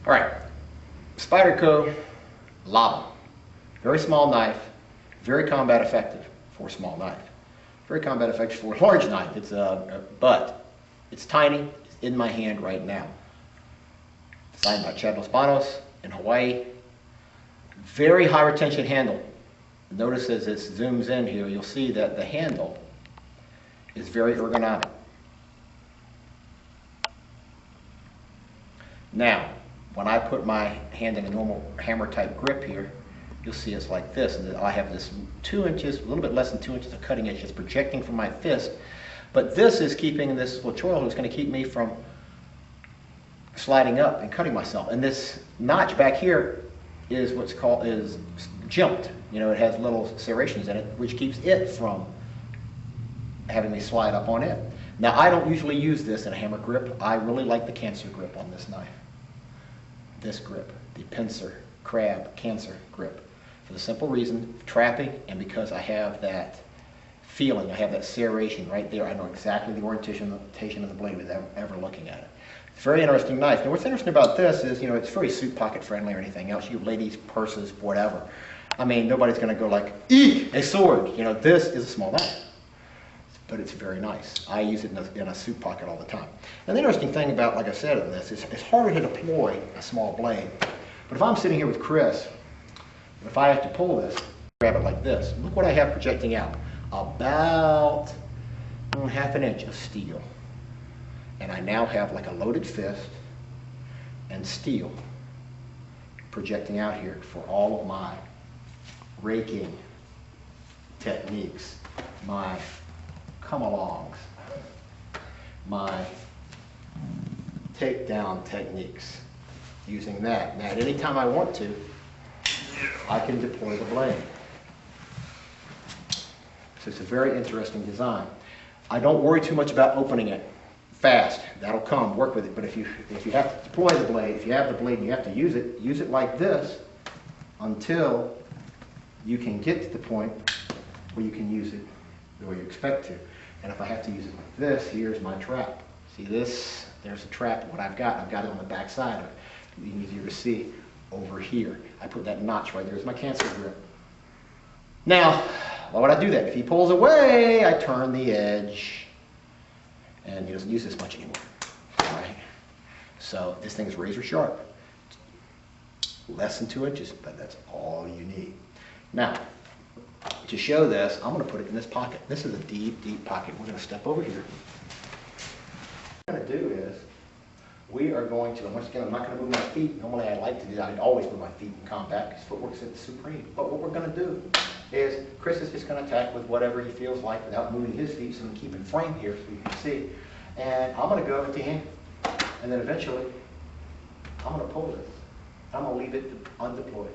All right, Spyderco Lava. Very small knife, very combat effective for a small knife. Very combat effective for a large knife. But it's tiny. It's in my hand right now. Designed by Chad Los Banos in Hawaii. Very high retention handle. Notice as it zooms in here, you'll see that the handle is very ergonomic. Now, when I put my hand in a normal hammer type grip here, you'll see it's like this, and I have this 2 inches, a little bit less than 2 inches of cutting edge that's projecting from my fist, but this is keeping, this little choil is going to keep me from sliding up and cutting myself. And this notch back here is what's called, is jimped. You know, it has little serrations in it, which keeps it from having me slide up on it. Now, I don't usually use this in a hammer grip. I really like the Cancer grip on this knife. This grip, the pincer, crab, Cancer grip. For the simple reason, trapping, and because I have that feeling, I have that serration right there. I know exactly the orientation of the blade without ever looking at it. It's a very interesting knife. Now, what's interesting about this is, you know, it's very suit pocket friendly or anything else. You ladies, purses, whatever. I mean, nobody's going to go like, eek, a sword. You know, this is a small knife. But it's very nice. I use it in a suit pocket all the time. And the interesting thing about, like I said, in this is it's harder to deploy a small blade. But if I'm sitting here with Chris, if I have to pull this, grab it like this, look what I have projecting out. About half an inch of steel. And I now have like a loaded fist and steel projecting out here for all of my raking techniques, my come-alongs, my takedown techniques, using that. Now, at any time I want to, I can deploy the blade. So it's a very interesting design. I don't worry too much about opening it fast. That'll come, work with it. But if you have to deploy the blade, if you have the blade and you have to use it like this until you can get to the point where you can use it the way you expect to. And if I have to use it like this, here's my trap. See this? There's a trap. What I've got it on the back side of it. It's easier to see over here. I put that notch right there. There's my Cancer grip. Now, why would I do that? If he pulls away, I turn the edge. And he doesn't use this much anymore. All right? So this thing is razor sharp. Less than 2 inches, but that's all you need. Now, to show this, I'm going to put it in this pocket. This is a deep, deep pocket. We're going to step over here. What I'm going to do is, we are going to, once again, I'm not going to move my feet. Normally I like to do that. I'd always move my feet in combat because footwork's at the supreme. But what we're going to do is, Chris is just going to attack with whatever he feels like without moving his feet, so I'm going to keep in frame here so you can see. And I'm going to go empty hand. And then eventually, I'm going to pull this. I'm going to leave it undeployed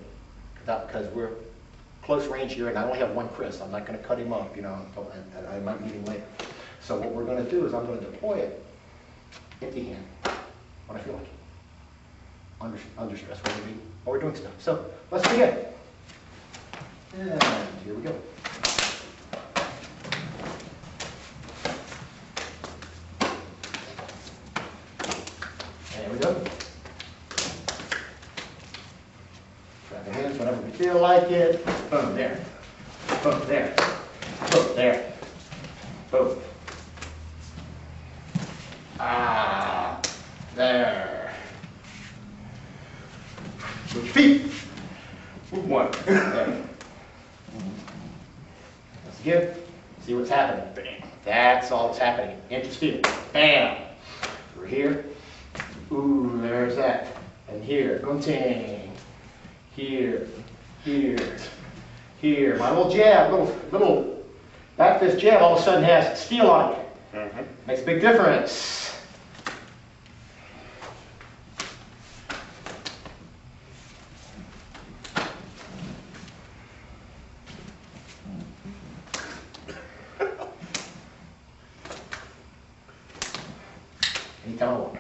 because we're close range here, and I only have one Chris. I'm not going to cut him up, you know, and I might need him later. So what we're going to do is I'm going to deploy it empty hand when I feel like it. Under stress while we're doing stuff. So let's begin. And here we go. There we go. Grab the hands whenever we feel like it. Boom, there. Boom, there. Boom, there. Boom. Ah, there. Switch feet. Move one. There. Let's again. See what's happening. Bam. That's all that's happening. Inches feet. Bam. We're here. Ooh, there's that. And here. Boom, ting. Here. Here. Here. My little jab, little back fist jab all of a sudden has steel on it. Makes a big difference. Anytime I want.